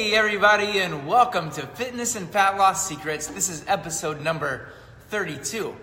Hey everybody, and welcome to Fitness and Fat Loss Secrets. This is episode number 32.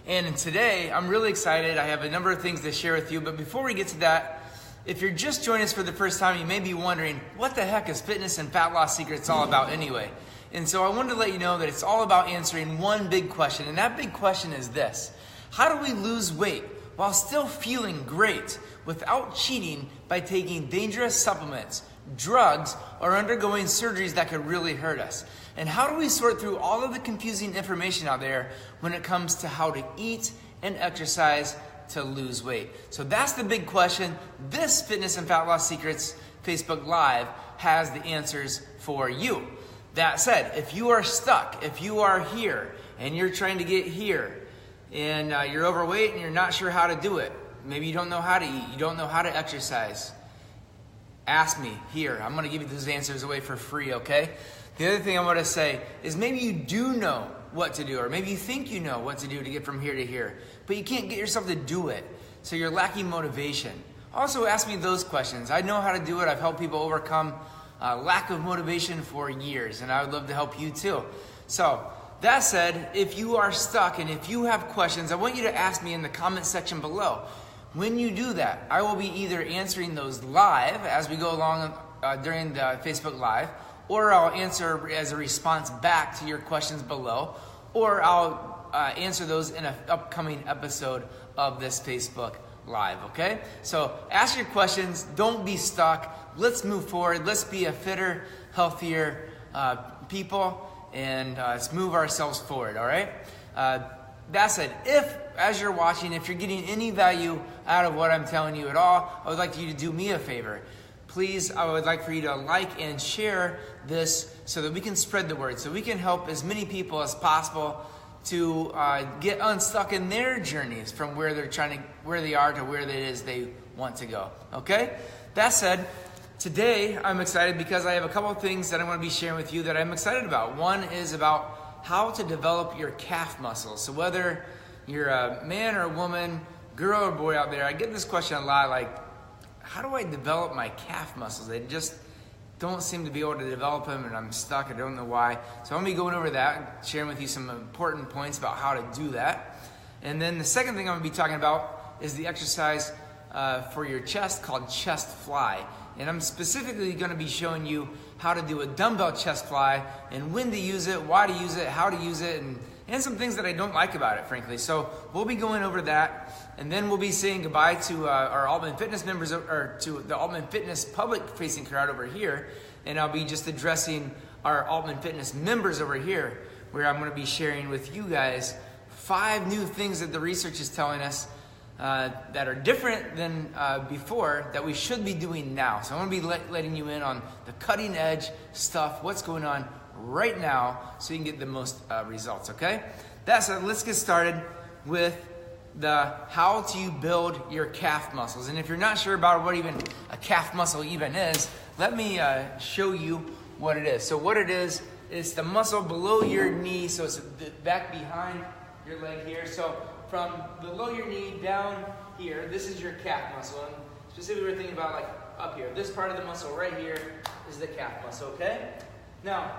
And today, I'm really excited. I have a number of things to share with you. But before we get to that, if you're just joining us for the first time, you may be wondering, what the heck is Fitness and Fat Loss Secrets all about anyway? And so I wanted to let you know that it's all about answering one big question. And that big question is this: how do we lose weight while still feeling great without cheating by taking dangerous supplements, drugs, or undergoing surgeries that could really hurt us? And how do we sort through all of the confusing information out there when it comes to how to eat and exercise to lose weight? So that's the big question. This Fitness and Fat Loss Secrets Facebook Live has the answers for you. That said, if you are stuck, if you are here and you're trying to get here and you're overweight and you're not sure how to do it, maybe you don't know how to eat, you don't know how to exercise, ask me here. I'm going to give you those answers away for free, okay? The other thing I want to say is maybe you do know what to do, or maybe you think you know what to do to get from here to here, but you can't get yourself to do it, so you're lacking motivation. Also, ask me those questions. I know how to do it. I've helped people overcome lack of motivation for years, and I would love to help you too. So, that said, if you are stuck and if you have questions, I want you to ask me in the comment section below. When you do that, I will be either answering those live as we go along during the Facebook Live, or I'll answer as a response back to your questions below, or I'll answer those in an upcoming episode of this Facebook Live, okay? So ask your questions, don't be stuck, let's move forward, let's be a fitter, healthier people, and let's move ourselves forward, all right? That said, if, as you're watching, if you're getting any value out of what I'm telling you at all, I would like you to do me a favor. Please, I would like for you to like and share this so that we can spread the word, so we can help as many people as possible to get unstuck in their journeys from where they are to where it is they want to go, okay? That said, today I'm excited because I have a couple of things that I want to be sharing with you that I'm excited about. One is about how to develop your calf muscles. So whether you're a man or a woman, girl or boy out there, I get this question a lot, like, how do I develop my calf muscles? They just don't seem to be able to develop them, and I'm stuck. I don't know why. So I'm going to be going over that, sharing with you some important points about how to do that. And then the second thing I'm going to be talking about is the exercise for your chest called chest fly. And I'm specifically going to be showing you how to do a dumbbell chest fly and when to use it, why to use it, how to use it, and some things that I don't like about it, frankly. So we'll be going over that, and then we'll be saying goodbye to our Altman Fitness members, or to the Altman Fitness public-facing crowd over here, and I'll be just addressing our Altman Fitness members over here, where I'm going to be sharing with you guys 5 new things that the research is telling us that are different than before that we should be doing now. So I'm going to be letting you in on the cutting edge stuff, what's going on right now, so you can get the most results, okay? That said, let's get started with the how to build your calf muscles. And if you're not sure about what even a calf muscle even is, let me show you what it is. So what it is, it's the muscle below your knee, so it's back behind your leg here. So from below your knee down here, this is your calf muscle. And specifically, we're thinking about like up here. This part of the muscle right here is the calf muscle, okay? Now,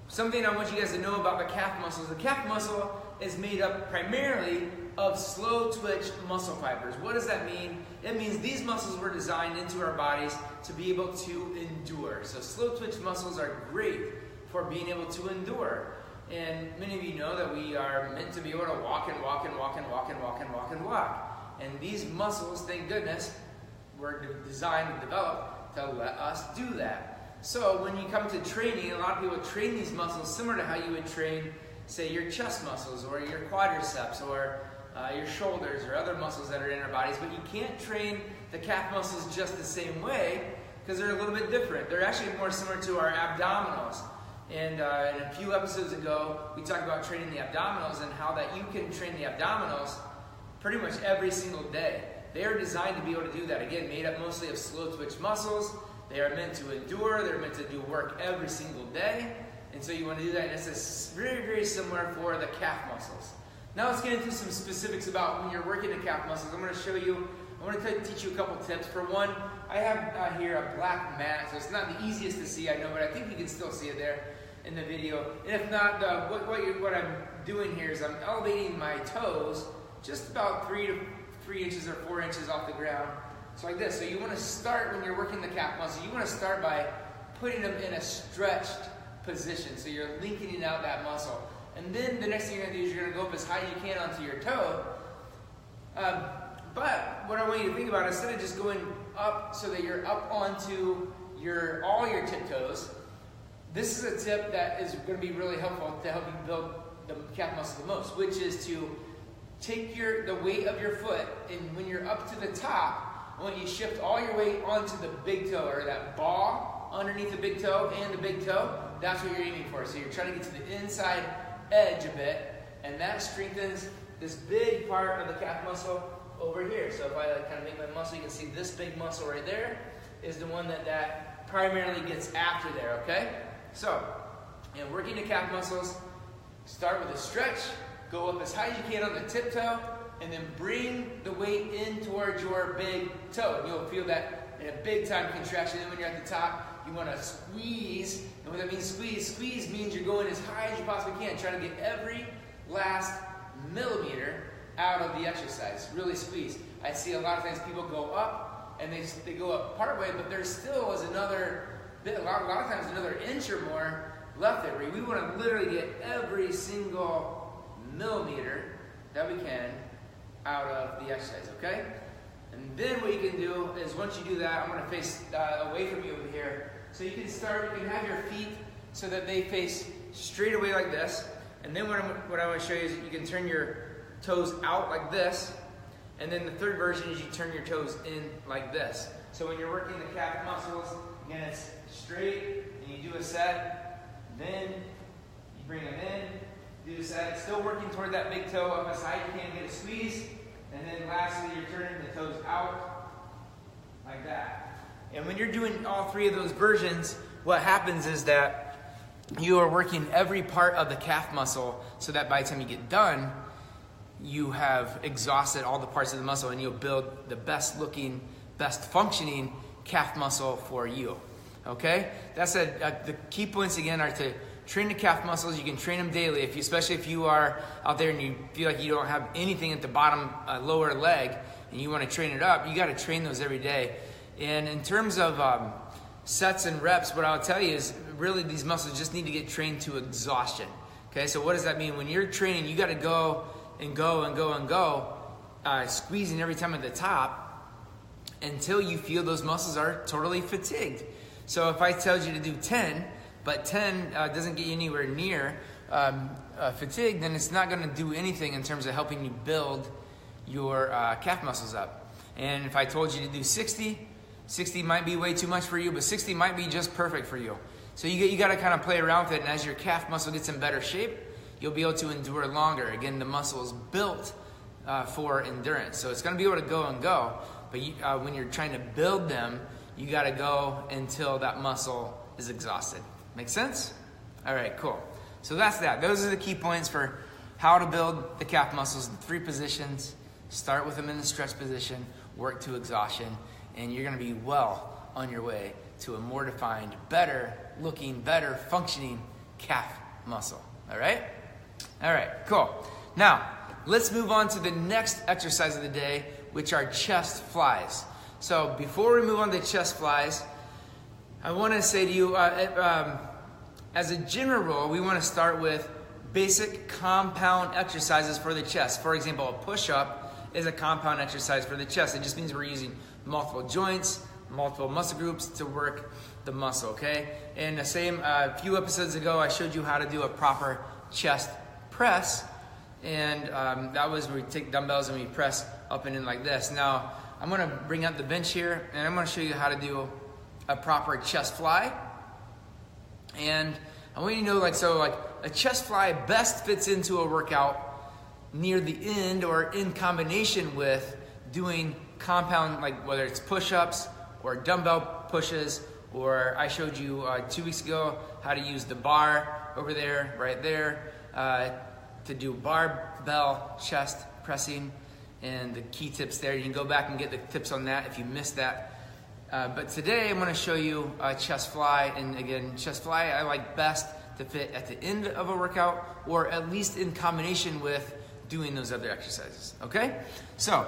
something I want you guys to know about the calf muscles. The calf muscle is made up primarily of slow twitch muscle fibers. What does that mean? It means these muscles were designed into our bodies to be able to endure. So slow twitch muscles are great for being able to endure. And many of you know that we are meant to be able to walk and walk and walk and walk and walk and walk and walk. And these muscles, thank goodness, were designed and developed to let us do that. So when you come to training, a lot of people train these muscles similar to how you would train, say, your chest muscles or your quadriceps or your shoulders or other muscles that are in our bodies. But you can't train the calf muscles just the same way because they're a little bit different. They're actually more similar to our abdominals. And in a few episodes ago, we talked about training the abdominals and how that you can train the abdominals pretty much every single day. They are designed to be able to do that. Again, made up mostly of slow twitch muscles. They are meant to endure. They're meant to do work every single day. And so you want to do that. And it's very, very similar for the calf muscles. Now let's get into some specifics about when you're working the calf muscles. I'm going to show you I want to teach you a couple tips. For one, I have here a black mat, so it's not the easiest to see, I know, but I think you can still see it there in the video. And if not, what I'm doing here is I'm elevating my toes just about 3 inches or 4 inches off the ground. So like this. So you want to start when you're working the calf muscle, you want to start by putting them in a stretched position. So you're lengthening out that muscle. And then the next thing you're going to do is you're going to go up as high as you can onto your toe. But what I want you to think about, instead of just going up so that you're up onto all your tiptoes, this is a tip that is going to be really helpful to help you build the calf muscle the most, which is to take the weight of your foot, and when you're up to the top, I want you to shift all your weight onto the big toe, or that ball underneath the big toe and the big toe. That's what you're aiming for. So you're trying to get to the inside edge a bit, and that strengthens this big part of the calf muscle over here. So if I kind of make my muscle, you can see this big muscle right there is the one that primarily gets after there, okay? So, in working the calf muscles, start with a stretch, go up as high as you can on the tiptoe, and then bring the weight in towards your big toe. And you'll feel that in a big time contraction. And when you're at the top, you want to squeeze. And what that means, squeeze means you're going as high as you possibly can, trying to get every last millimeter out of the exercise. Really squeeze. I see a lot of times people go up, and they go up part way, but there still is another bit, a lot of times another inch or more left there. We want to literally get every single millimeter that we can out of the exercise, okay? And then what you can do is, once you do that, I'm going to face away from you over here. So you can have your feet so that they face straight away like this. And then what I want to show you is you can turn your toes out like this. And then the third version is you turn your toes in like this. So when you're working the calf muscles, again, it's straight, and you do a set, then you bring them in, do a set, still working toward that big toe up as high as you can, get a squeeze, and then lastly, you're turning the toes out like that. And when you're doing all three of those versions, what happens is that you are working every part of the calf muscle so that by the time you get done, you have exhausted all the parts of the muscle, and you'll build the best looking, best functioning calf muscle for you. Okay? That's the key points again are to train the calf muscles. You can train them daily, especially if you are out there and you feel like you don't have anything at the bottom lower leg and you want to train it up. You got to train those every day. And in terms of sets and reps, what I'll tell you is really these muscles just need to get trained to exhaustion. Okay? So what does that mean? When you're training, you got to go and go and go and go, squeezing every time at the top until you feel those muscles are totally fatigued. So if I told you to do 10, but 10 doesn't get you anywhere near fatigue, then it's not going to do anything in terms of helping you build your calf muscles up. And if I told you to do 60 might be way too much for you, but 60 might be just perfect for you. So you got to kind of play around with it, and as your calf muscle gets in better shape, you'll be able to endure longer. Again, the muscle is built for endurance, so it's going to be able to go and go, but when you're trying to build them, you got to go until that muscle is exhausted. Make sense? All right, cool. So that's that. Those are the key points for how to build the calf muscles in 3 positions. Start with them in the stretch position, work to exhaustion, and you're going to be well on your way to a more defined, better looking, better functioning calf muscle. All right? All right, cool. Now, let's move on to the next exercise of the day, which are chest flies. So before we move on to chest flies, I want to say to you, as a general rule, we want to start with basic compound exercises for the chest. For example, a push-up is a compound exercise for the chest. It just means we're using multiple joints, multiple muscle groups to work the muscle, okay? And the same, a few episodes ago, I showed you how to do a proper chest press, and that was where we take dumbbells and we press up and in like this. Now, I'm going to bring up the bench here, and I'm going to show you how to do a proper chest fly. And I want you to know, like a chest fly best fits into a workout near the end or in combination with doing compound, like whether it's push-ups or dumbbell pushes, or I showed you 2 weeks ago how to use the bar over there, right there, to do barbell chest pressing. and the key tips there. You can go back and get the tips on that if you missed that. But today I'm going to show you a chest fly, and again, chest fly I like best to fit at the end of a workout, or at least in combination with doing those other exercises, okay? So,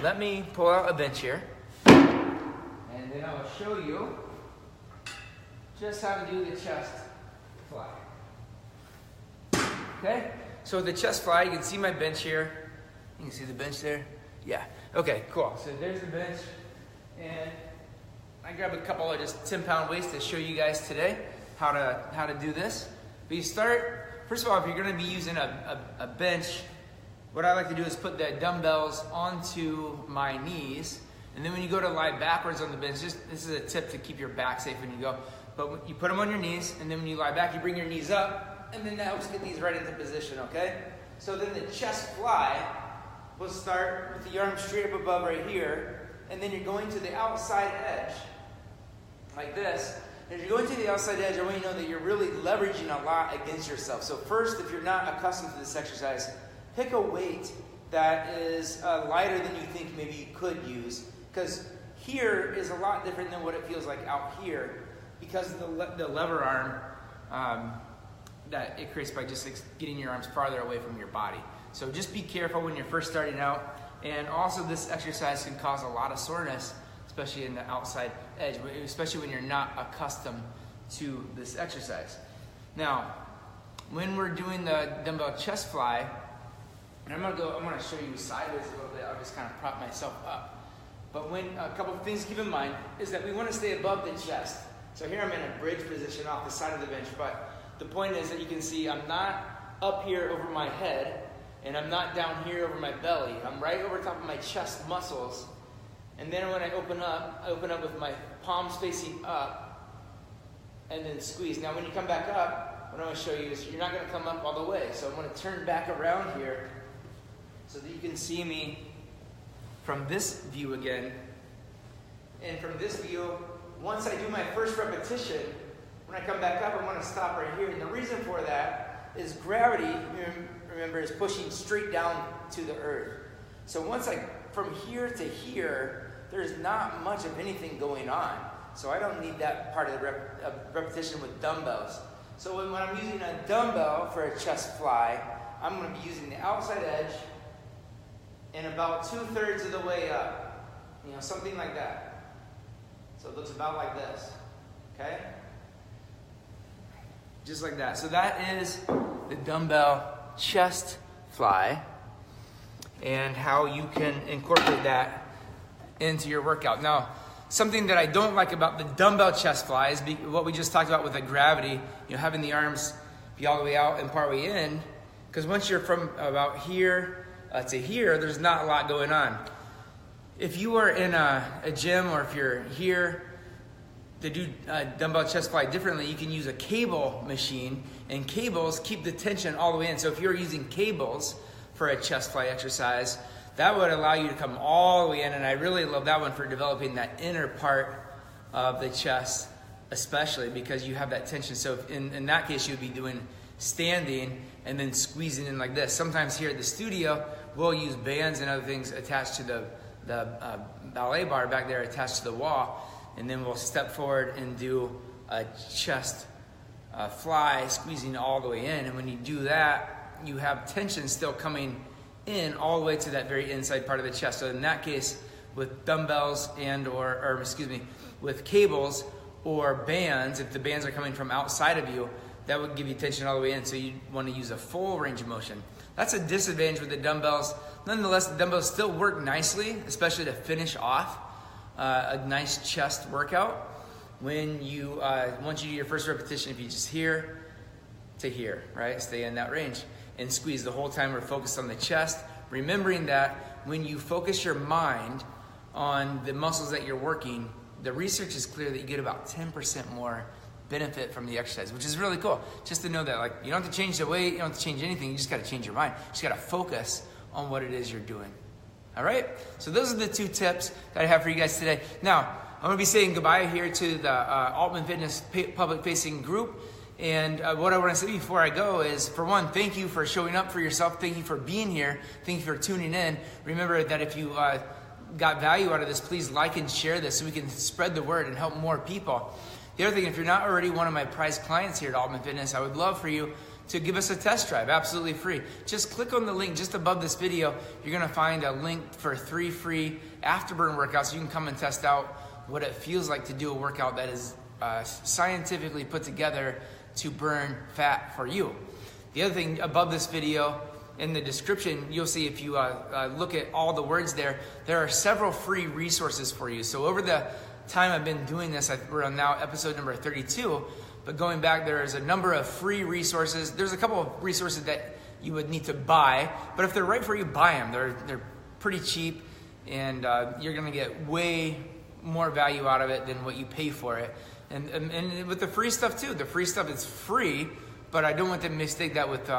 let me pull out a bench here, and then I'll show you just how to do the chest fly. Okay, so the chest fly, you can see my bench here. You can see the bench there? Yeah, okay, cool. So there's the bench, and I grabbed a couple of just 10-pound weights to show you guys today how to do this. But you start, first of all, if you're gonna be using a bench, what I like to do is put the dumbbells onto my knees, and then when you go to lie backwards on the bench, this is a tip to keep your back safe when you go, but you put them on your knees, and then when you lie back, you bring your knees up, and then that helps get these right into position, okay? So then the chest fly will start with the arm straight up above right here, and then you're going to the outside edge, like this. And if you're going to the outside edge, I want you to know that you're really leveraging a lot against yourself. So first, if you're not accustomed to this exercise, pick a weight that is lighter than you think maybe you could use, because here is a lot different than what it feels like out here, because of the lever arm that it creates by just getting your arms farther away from your body. So just be careful when you're first starting out. And also this exercise can cause a lot of soreness, especially in the outside edge, especially when you're not accustomed to this exercise. Now, when we're doing the dumbbell chest fly, and I'm gonna show you sideways a little bit. I'll just kind of prop myself up. But a couple of things to keep in mind is that we want to stay above the chest. So here I'm in a bridge position off the side of the bench, but the point is that you can see I'm not up here over my head, and I'm not down here over my belly. I'm right over top of my chest muscles. And then when I open up with my palms facing up, and then squeeze. Now when you come back up, what I'm going to show you is you're not going to come up all the way. So I'm going to turn back around here so that you can see me from this view again. And from this view, once I do my first repetition, when I come back up, I'm going to stop right here. And the reason for that is gravity, remember, is pushing straight down to the earth. So from here to here, there's not much of anything going on. So I don't need that part of the repetition with dumbbells. So when I'm using a dumbbell for a chest fly, I'm going to be using the outside edge and about 2/3 of the way up. Something like that. So it looks about like this. Okay? Just like that. So that is the dumbbell chest fly, and how you can incorporate that into your workout. Now, something that I don't like about the dumbbell chest fly is what we just talked about with the gravity, having the arms be all the way out and part way in, because once you're from about here to here, there's not a lot going on. If you are in a gym, or if you're here to do dumbbell chest fly differently, you can use a cable machine, and cables keep the tension all the way in. So if you're using cables for a chest fly exercise, that would allow you to come all the way in, and I really love that one for developing that inner part of the chest, especially because you have that tension. So in that case, you would be doing standing and then squeezing in like this. Sometimes here at the studio, we'll use bands and other things attached to the ballet bar back there attached to the wall, and then we'll step forward and do a chest fly, squeezing all the way in. And when you do that, you have tension still coming in all the way to that very inside part of the chest. So in that case, with dumbbells with cables or bands, if the bands are coming from outside of you, that would give you tension all the way in. So you want to use a full range of motion. That's a disadvantage with the dumbbells. Nonetheless, the dumbbells still work nicely, especially to finish off a nice chest workout. When you, once you do your first repetition, if you just here to here, right? Stay in that range and squeeze the whole time. We're focused on the chest, remembering that when you focus your mind on the muscles that you're working, the research is clear that you get about 10% more benefit from the exercise, which is really cool. Just to know that, you don't have to change the weight, you don't have to change anything, you just got to change your mind. You just got to focus on what it is you're doing. All right? So those are the 2 tips that I have for you guys today. Now, I'm going to be saying goodbye here to the Altman Fitness public-facing group, And what I want to say before I go is, for one, thank you for showing up for yourself. Thank you for being here. Thank you for tuning in. Remember that if you got value out of this, please like and share this so we can spread the word and help more people. The other thing, if you're not already one of my prized clients here at Altman Fitness, I would love for you to give us a test drive, absolutely free. Just click on the link just above this video. You're gonna find a link for 3 free afterburn workouts. You can come and test out what it feels like to do a workout that is scientifically put together to burn fat for you. The other thing, above this video, in the description, you'll see, if you look at all the words there are several free resources for you. So over the time I've been doing this, we're on now episode number 32, but going back, there's a number of free resources. There's a couple of resources that you would need to buy, but if they're right for you, buy them. They're pretty cheap, and you're gonna get way more value out of it than what you pay for it. And with the free stuff too, the free stuff is free, but I don't want to mistake that with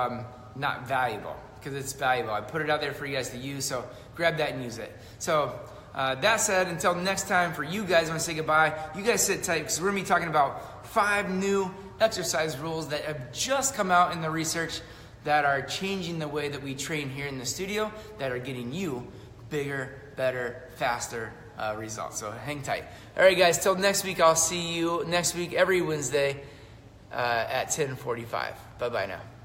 not valuable, because it's valuable. I put it out there for you guys to use, so grab that and use it. So that said, until next time, for you guys, I want to say goodbye. You guys sit tight, because we're going to be talking about 5 new exercise rules that have just come out in the research that are changing the way that we train here in the studio, that are getting you bigger, better, faster results. So hang tight. All right, guys, till next week. I'll see you next week every Wednesday at 10:45. Bye-bye now.